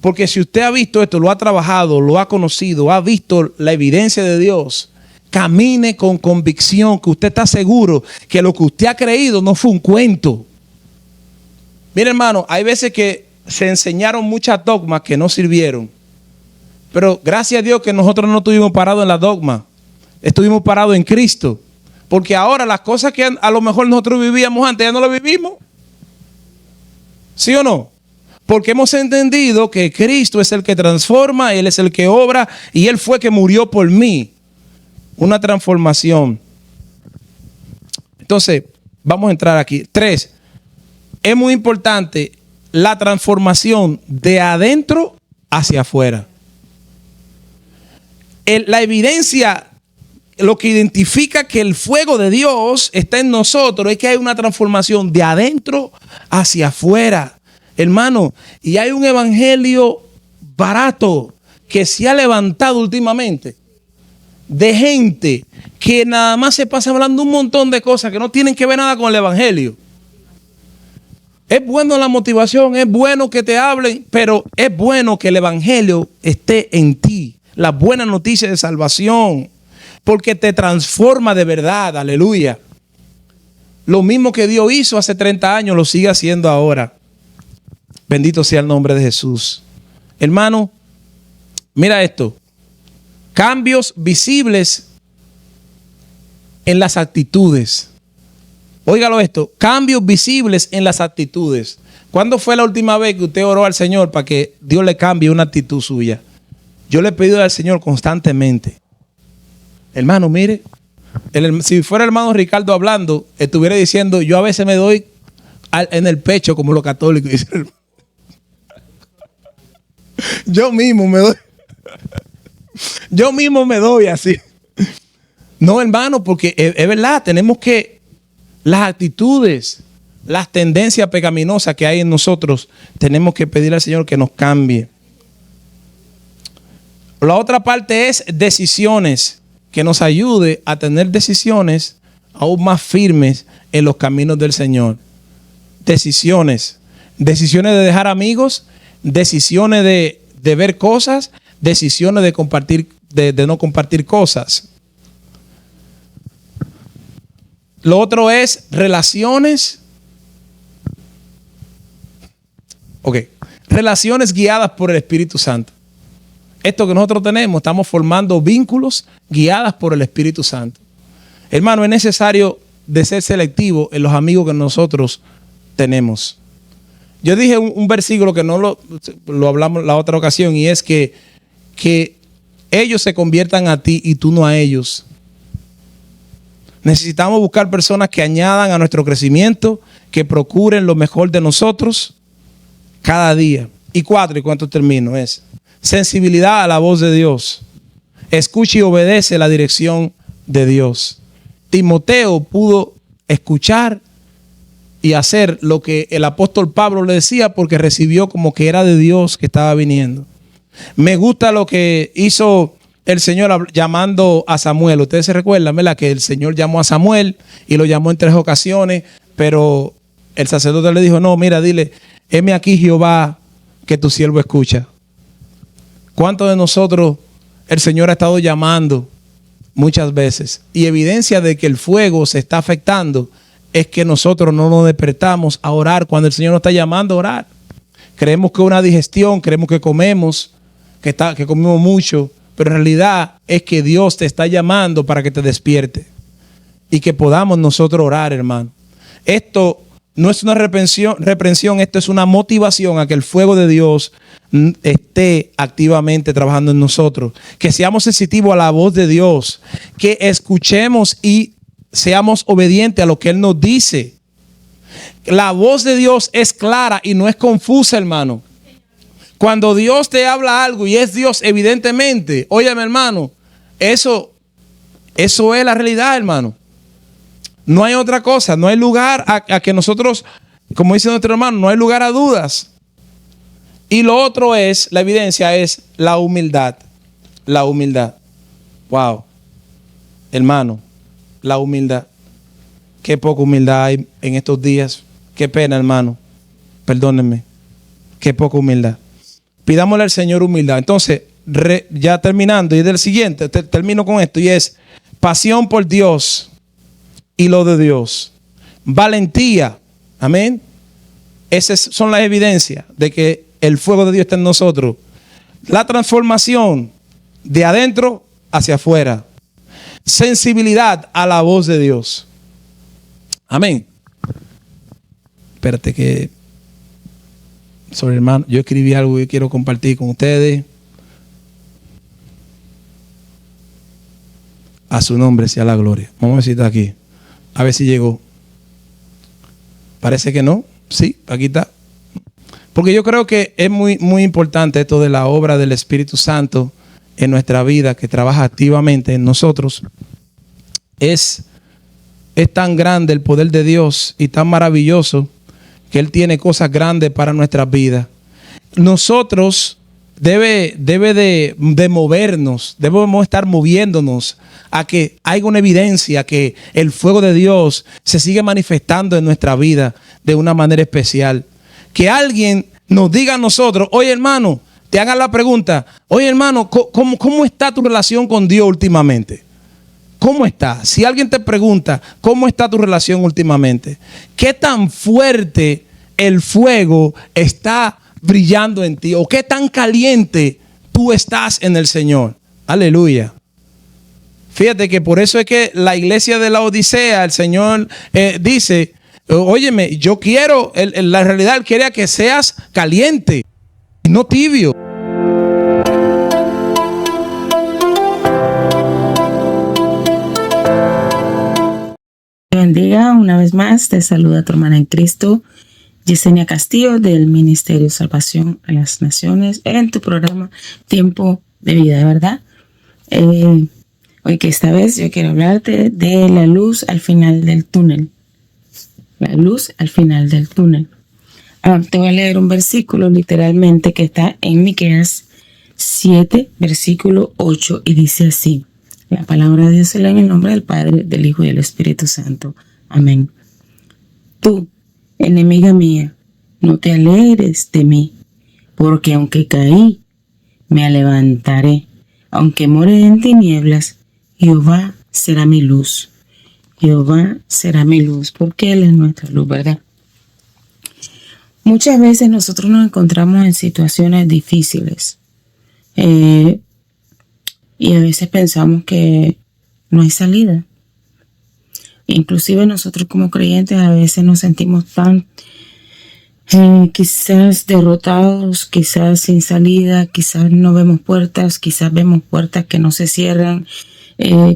Porque si usted ha visto esto, lo ha trabajado, lo ha conocido, ha visto la evidencia de Dios, camine con convicción, que usted está seguro que lo que usted ha creído no fue un cuento. Mire, hermano, hay veces que se enseñaron muchas dogmas que no sirvieron. Pero gracias a Dios que nosotros no estuvimos parados en la dogma. Estuvimos parados en Cristo. Porque ahora las cosas que a lo mejor nosotros vivíamos antes, ya no las vivimos. ¿Sí o no? Porque hemos entendido que Cristo es el que transforma, Él es el que obra y Él fue que murió por mí. Una transformación. Entonces, vamos a entrar aquí. 3. es muy importante la transformación de adentro hacia afuera. La evidencia, lo que identifica que el fuego de Dios está en nosotros, es que hay una transformación de adentro hacia afuera, hermano. Y hay un evangelio barato que se ha levantado últimamente, de gente que nada más se pasa hablando un montón de cosas que no tienen que ver nada con el evangelio. Es bueno la motivación, es bueno que te hablen, pero es bueno que el evangelio esté en ti. La buena noticia de salvación, porque te transforma de verdad, aleluya. Lo mismo que Dios hizo hace 30 años, lo sigue haciendo ahora. Bendito sea el nombre de Jesús. Hermano, mira esto. Cambios visibles en las actitudes. Óigalo esto, cambios visibles en las actitudes. ¿Cuándo fue la última vez que usted oró al Señor para que Dios le cambie una actitud suya? Yo le he pedido al Señor constantemente. Hermano, mire, si fuera el hermano Ricardo hablando, estuviera diciendo, yo a veces me doy en el pecho como los católicos. Yo mismo me doy. Yo mismo me doy así. No, hermano, porque es verdad, tenemos que las actitudes, las tendencias pecaminosas que hay en nosotros, tenemos que pedir al Señor que nos cambie. La otra parte es decisiones, que nos ayude a tener decisiones aún más firmes en los caminos del Señor. Decisiones de dejar amigos, decisiones de ver cosas, decisiones de compartir, de no compartir cosas. Lo otro es relaciones. Relaciones guiadas por el Espíritu Santo. Esto que nosotros tenemos, estamos formando vínculos guiadas por el Espíritu Santo. Hermano, es necesario de ser selectivo en los amigos que nosotros tenemos. Yo dije un versículo que no lo hablamos la otra ocasión, y es que ellos se conviertan a ti y tú no a ellos. Necesitamos buscar personas que añadan a nuestro crecimiento, que procuren lo mejor de nosotros cada día. Y 4, y cuánto termino, es sensibilidad a la voz de Dios. Escucha y obedece la dirección de Dios. Timoteo pudo escuchar y hacer lo que el apóstol Pablo le decía, porque recibió como que era de Dios que estaba viniendo. Me gusta lo que hizo el Señor llamando a Samuel. Ustedes se recuerdan, ¿verdad? Que el Señor llamó a Samuel y lo llamó en 3 ocasiones, pero el sacerdote le dijo, no, mira, dile, heme aquí Jehová, que tu siervo escucha. ¿Cuántos de nosotros el Señor ha estado llamando muchas veces? Y evidencia de que el fuego se está afectando es que nosotros no nos despertamos a orar cuando el Señor nos está llamando a orar. Creemos que es una digestión, creemos que comemos, que comemos mucho, pero en realidad es que Dios te está llamando para que te despierte y que podamos nosotros orar, hermano. Esto no es una reprensión, esto es una motivación a que el fuego de Dios esté activamente trabajando en nosotros. Que seamos sensitivos a la voz de Dios, que escuchemos y seamos obedientes a lo que Él nos dice. La voz de Dios es clara y no es confusa, hermano. Cuando Dios te habla algo y es Dios, evidentemente, óyeme, hermano, eso es la realidad, hermano. No hay otra cosa, no hay lugar a que nosotros, como dice nuestro hermano, no hay lugar a dudas. Y lo otro es, la evidencia es la humildad. La humildad. Wow. Hermano, la humildad. Qué poca humildad hay en estos días. Qué pena, hermano. Perdónenme. Qué poca humildad. Pidámosle al Señor humildad. Entonces, ya terminando, y del siguiente, termino con esto, y es pasión por Dios y lo de Dios. Valentía. Amén. Esas son las evidencias de que el fuego de Dios está en nosotros. La transformación de adentro hacia afuera. Sensibilidad a la voz de Dios. Amén. Espérate que... Sorry, hermano, yo escribí algo que quiero compartir con ustedes. A su nombre sea la gloria. Vamos a ver si está aquí. A ver si llegó. Parece que no. Sí, aquí está. Porque yo creo que es muy, muy importante esto de la obra del Espíritu Santo en nuestra vida, que trabaja activamente en nosotros. Es tan grande el poder de Dios y tan maravilloso que Él tiene cosas grandes para nuestras vidas. Nosotros debe de movernos, debemos estar moviéndonos a que haya una evidencia que el fuego de Dios se sigue manifestando en nuestra vida de una manera especial. Que alguien nos diga a nosotros: oye, hermano, te hagan la pregunta: oye, hermano, ¿cómo está tu relación con Dios últimamente? ¿Cómo está? Si alguien te pregunta: ¿cómo está tu relación últimamente? ¿Qué tan fuerte el fuego está brillando en ti? ¿O qué tan caliente tú estás en el Señor? Aleluya. Fíjate que por eso es que la iglesia de la Odisea, el Señor dice: óyeme, yo quiero, la realidad Él quiere que seas caliente y no tibio. Bendiga una vez más. Te saluda tu hermana en Cristo, Yesenia Castillo, del Ministerio Salvación a las Naciones, en tu programa Tiempo de Vida, ¿verdad? Hoy que esta vez yo quiero hablarte de la luz al final del túnel. La luz al final del túnel. Te voy a leer un versículo literalmente que está en Miqueas 7, versículo 8, y dice así: la palabra de Dios se lee en el nombre del Padre, del Hijo y del Espíritu Santo. Amén. Tú, enemiga mía, no te alegres de mí, porque aunque caí, me levantaré. Aunque more en tinieblas, Jehová será mi luz. Jehová será mi luz, porque Él es nuestra luz, ¿verdad? Muchas veces nosotros nos encontramos en situaciones difíciles. Y a veces pensamos que no hay salida. Inclusive nosotros como creyentes a veces nos sentimos tan quizás derrotados, quizás sin salida, quizás no vemos puertas, quizás vemos puertas que no se cierran,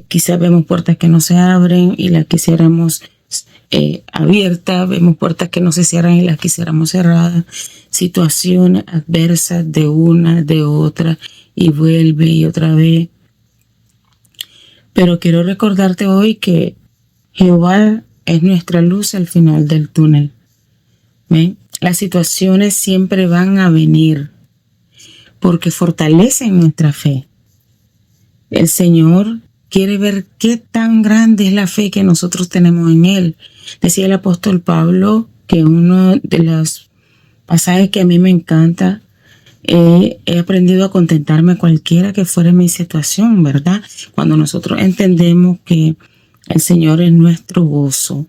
quizás vemos puertas que no se abren y las quisiéramos abiertas, vemos puertas que no se cierran y las quisiéramos cerradas, situaciones adversas de una, de otra, y vuelve y otra vez. Pero quiero recordarte hoy que Jehová es nuestra luz al final del túnel. ¿Ven? Las situaciones siempre van a venir porque fortalecen nuestra fe. El Señor quiere ver qué tan grande es la fe que nosotros tenemos en Él. Decía el apóstol Pablo que uno de los pasajes que a mí me encanta: he aprendido a contentarme cualquiera que fuera mi situación, ¿verdad? Cuando nosotros entendemos que el Señor es nuestro gozo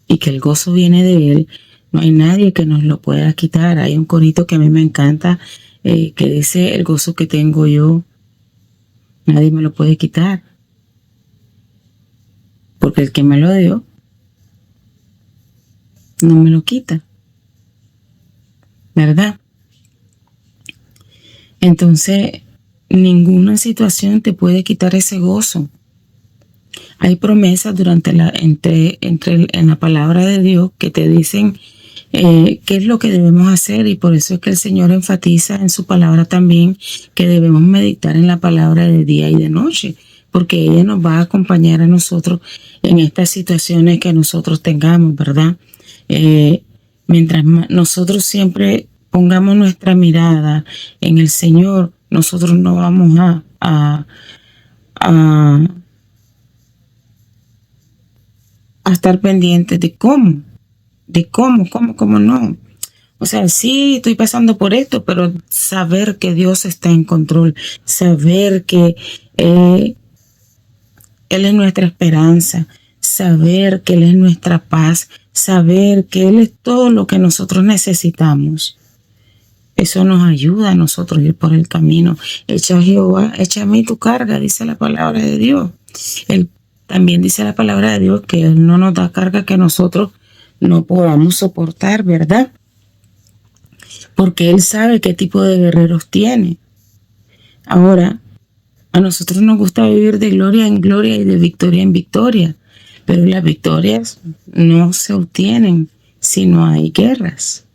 y que el gozo viene de Él, no hay nadie que nos lo pueda quitar. Hay un corito que a mí me encanta que dice: el gozo que tengo yo, nadie me lo puede quitar, porque el que me lo dio no me lo quita, ¿verdad? Entonces, ninguna situación te puede quitar ese gozo. Hay promesas en la palabra de Dios que te dicen qué es lo que debemos hacer, y por eso es que el Señor enfatiza en su palabra también que debemos meditar en la palabra de día y de noche, porque ella nos va a acompañar a nosotros en estas situaciones que nosotros tengamos, ¿verdad? Mientras nosotros siempre pongamos nuestra mirada en el Señor, nosotros no vamos a estar pendientes de cómo no. O sea, sí, estoy pasando por esto, pero saber que Dios está en control, saber que Él es nuestra esperanza, saber que Él es nuestra paz, saber que Él es todo lo que nosotros necesitamos. Eso nos ayuda a nosotros a ir por el camino. Echa a Jehová, echa a mí tu carga, dice la palabra de Dios. También dice la palabra de Dios que Él no nos da carga que nosotros no podamos soportar, ¿verdad? Porque Él sabe qué tipo de guerreros tiene. Ahora, a nosotros nos gusta vivir de gloria en gloria y de victoria en victoria, pero las victorias no se obtienen si no hay guerras.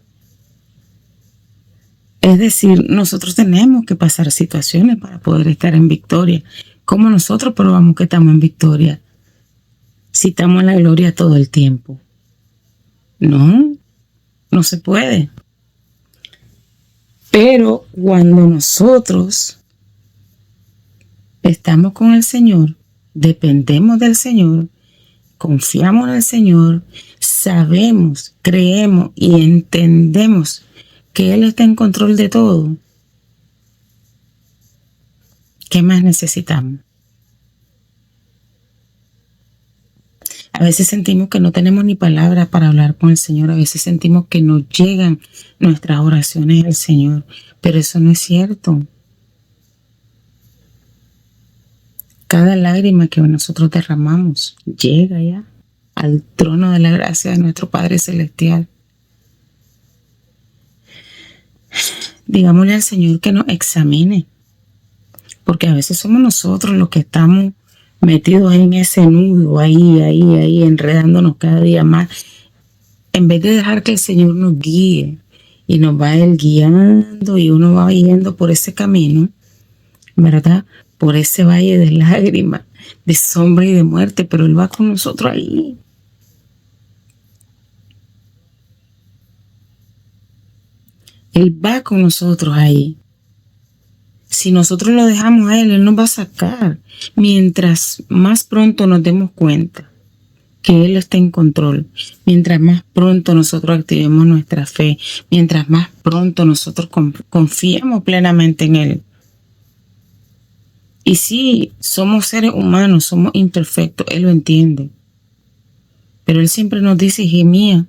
Es decir, nosotros tenemos que pasar situaciones para poder estar en victoria. ¿Cómo nosotros probamos que estamos en victoria si estamos en la gloria todo el tiempo? No, no se puede. Pero cuando nosotros estamos con el Señor, dependemos del Señor, confiamos en el Señor, sabemos, creemos y entendemos que Él está en control de todo, ¿qué más necesitamos? A veces sentimos que no tenemos ni palabras para hablar con el Señor. A veces sentimos que no llegan nuestras oraciones al Señor. Pero eso no es cierto. Cada lágrima que nosotros derramamos llega ya al trono de la gracia de nuestro Padre Celestial. Digámosle al Señor que nos examine. Porque a veces somos nosotros los que estamos metidos en ese nudo, ahí, enredándonos cada día más, en vez de dejar que el Señor nos guíe y nos va Él guiando y uno va yendo por ese camino, ¿verdad? Por ese valle de lágrimas, de sombra y de muerte, pero Él va con nosotros ahí. Él va con nosotros ahí. Si nosotros lo dejamos a Él nos va a sacar. Mientras más pronto nos demos cuenta que Él está en control, mientras más pronto nosotros activemos nuestra fe, mientras más pronto nosotros confiemos plenamente en Él. Y sí, somos seres humanos, somos imperfectos, Él lo entiende. Pero Él siempre nos dice, hija mía,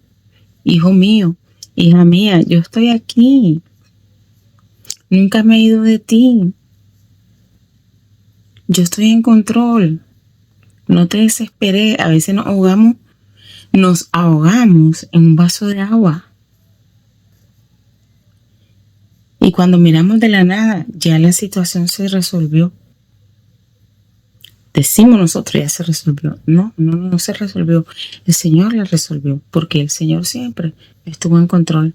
hijo mío, hija mía, yo estoy aquí. Nunca me he ido de ti. Yo estoy en control. No te desesperé. A veces nos ahogamos en un vaso de agua. Y cuando miramos de la nada, ya la situación se resolvió. Decimos nosotros, ya se resolvió. No se resolvió. El Señor la resolvió, porque el Señor siempre estuvo en control.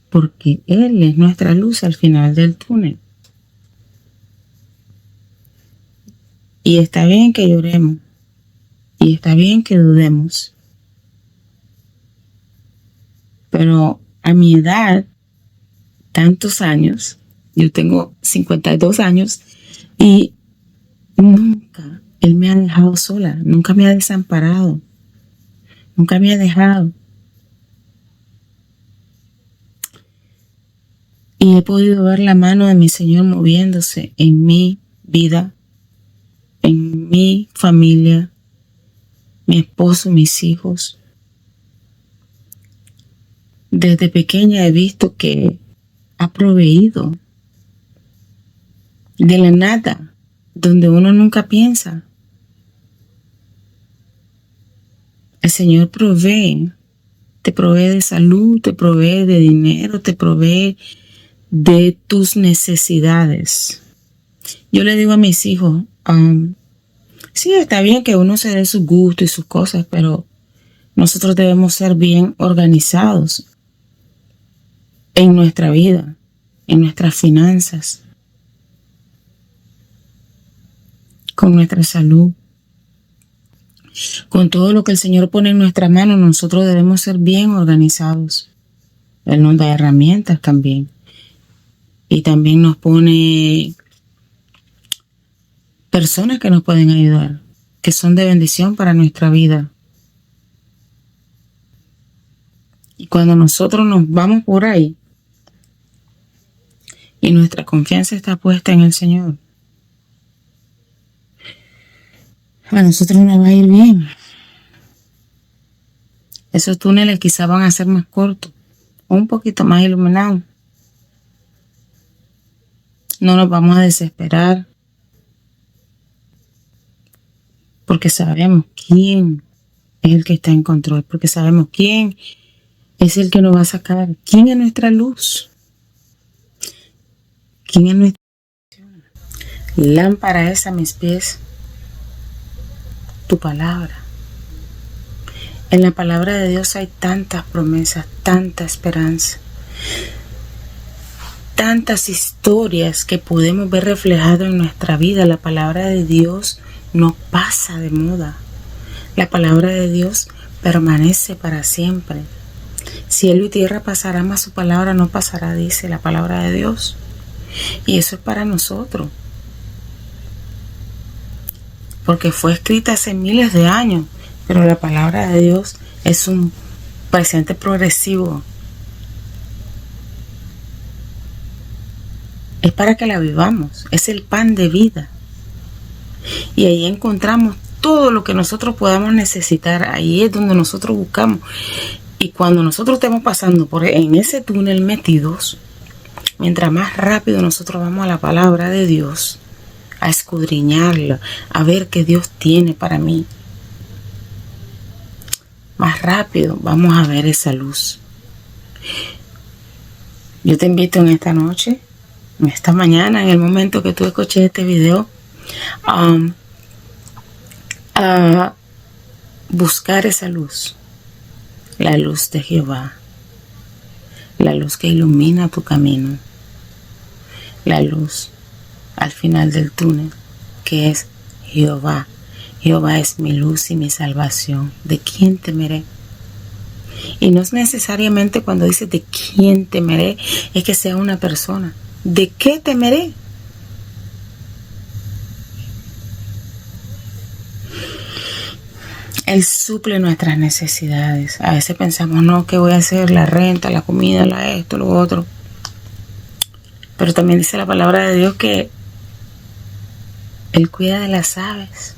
Porque Él es nuestra luz al final del túnel. Y está bien que lloremos. Y está bien que dudemos. Pero a mi edad, tantos años, yo tengo 52 años, y nunca Él me ha dejado sola, nunca me ha desamparado, nunca me ha dejado. Y he podido ver la mano de mi Señor moviéndose en mi vida, en mi familia, mi esposo, mis hijos. Desde pequeña he visto que ha proveído de la nada, donde uno nunca piensa. El Señor provee, te provee de salud, te provee de dinero, te provee de tus necesidades. Yo le digo a mis hijos, sí, está bien que uno se dé sus gustos y sus cosas, pero nosotros debemos ser bien organizados en nuestra vida, en nuestras finanzas, con nuestra salud, con todo lo que el Señor pone en nuestras manos. Nosotros debemos ser bien organizados. Él nos da herramientas también. Y también nos pone personas que nos pueden ayudar, que son de bendición para nuestra vida. Y cuando nosotros nos vamos por ahí y nuestra confianza está puesta en el Señor, a nosotros nos va a ir bien. Esos túneles quizás van a ser más cortos o un poquito más iluminados. No nos vamos a desesperar, porque sabemos quién es el que está en control, porque sabemos quién es el que nos va a sacar, quién es nuestra luz, quién es nuestra lámpara es a mis pies tu palabra En la palabra de Dios hay tantas promesas, tanta esperanza, tantas historias que podemos ver reflejadas en nuestra vida. La palabra de Dios no pasa de moda. La palabra de Dios permanece para siempre. Cielo y tierra pasará, mas su palabra no pasará, dice la palabra de Dios. Y eso es para nosotros, porque fue escrita hace miles de años, pero la palabra de Dios es un presente progresivo. Es para que la vivamos, es el pan de vida. Y ahí encontramos todo lo que nosotros podamos necesitar. Ahí es donde nosotros buscamos. Y cuando nosotros estemos pasando en ese túnel metidos, mientras más rápido nosotros vamos a la palabra de Dios, a escudriñarla, a ver qué Dios tiene para mí, más rápido vamos a ver esa luz. Yo te invito en esta noche, en esta mañana, en el momento que tú escuches este video, a buscar esa luz, la luz de Jehová, la luz que ilumina tu camino, la luz al final del túnel, que es Jehová. Jehová es mi luz y mi salvación. ¿De quién temeré? Y no es necesariamente cuando dice de quién temeré, es que sea una persona. ¿De qué temeré? Él suple nuestras necesidades. A veces pensamos, no, ¿qué voy a hacer? La renta, la comida, esto, lo otro. Pero también dice la palabra de Dios que Él cuida de las aves.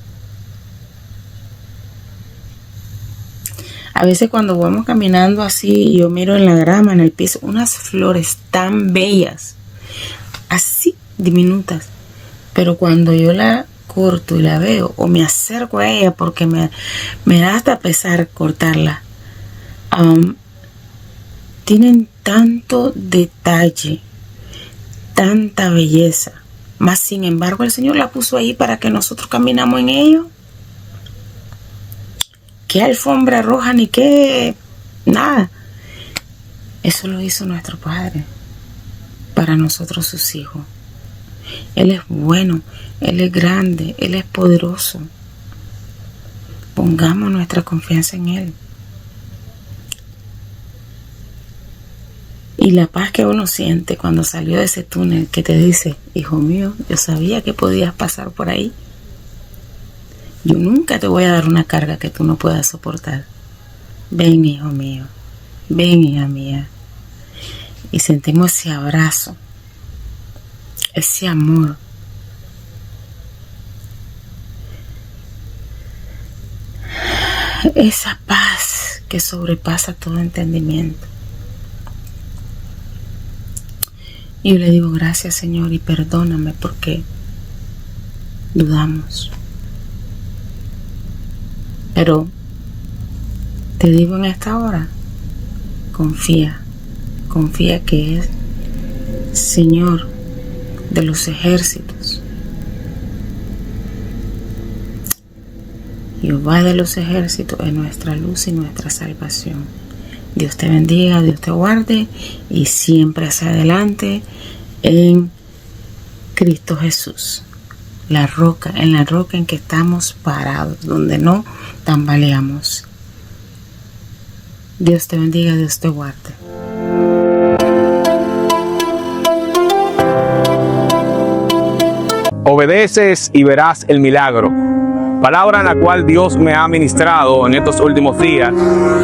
A veces cuando vamos caminando así, yo miro en la grama, en el piso, unas flores tan bellas, así diminutas. Pero cuando yo la corto y la veo, o me acerco a ella porque me da hasta pesar cortarla, tienen tanto detalle, tanta belleza. Mas sin embargo el Señor la puso ahí para que nosotros caminamos en ello. ¿Qué alfombra roja ni qué? Nada. Eso lo hizo nuestro Padre para nosotros sus hijos. Él es bueno, Él es grande, Él es poderoso. Pongamos nuestra confianza en Él. Y la paz que uno siente cuando salió de ese túnel, que te dice, hijo mío, yo sabía que podías pasar por ahí. Yo nunca te voy a dar una carga que tú no puedas soportar. Ven, hijo mío. Ven, hija mía. Y sentimos ese abrazo, ese amor. Esa paz que sobrepasa todo entendimiento. Y yo le digo, gracias, Señor, y perdóname porque dudamos. Pero te digo en esta hora, confía que es Señor de los ejércitos. Jehová de los ejércitos es nuestra luz y nuestra salvación. Dios te bendiga, Dios te guarde y siempre hacia adelante en Cristo Jesús. En la roca en que estamos parados, donde no tambaleamos. Dios te bendiga, Dios te guarde. Obedeces y verás el milagro. Palabra en la cual Dios me ha ministrado en estos últimos días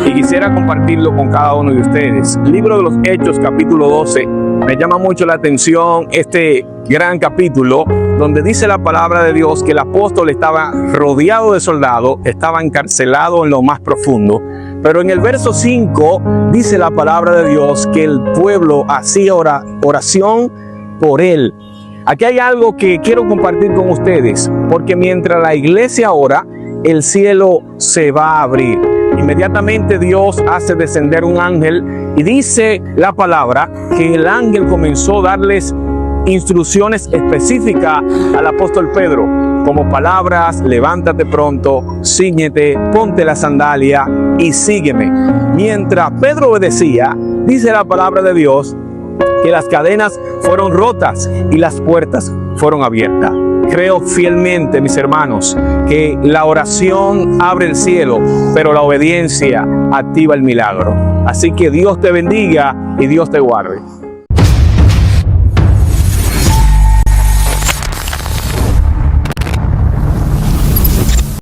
y quisiera compartirlo con cada uno de ustedes. Libro de los Hechos, capítulo 12. Me llama mucho la atención este gran capítulo donde dice la palabra de Dios que el apóstol estaba rodeado de soldados, estaba encarcelado en lo más profundo. Pero en el verso 5 dice la palabra de Dios que el pueblo hacía oración por él. Aquí hay algo que quiero compartir con ustedes, porque mientras la iglesia ora, el cielo se va a abrir. Inmediatamente Dios hace descender un ángel y dice la palabra que el ángel comenzó a darles instrucciones específicas al apóstol Pedro. como palabras: levántate pronto, cíñete, ponte la sandalia y sígueme. Mientras Pedro obedecía, dice la palabra de Dios que las cadenas fueron rotas y las puertas fueron abiertas. Creo fielmente, mis hermanos, que la oración abre el cielo, pero la obediencia activa el milagro. Así que Dios te bendiga y Dios te guarde.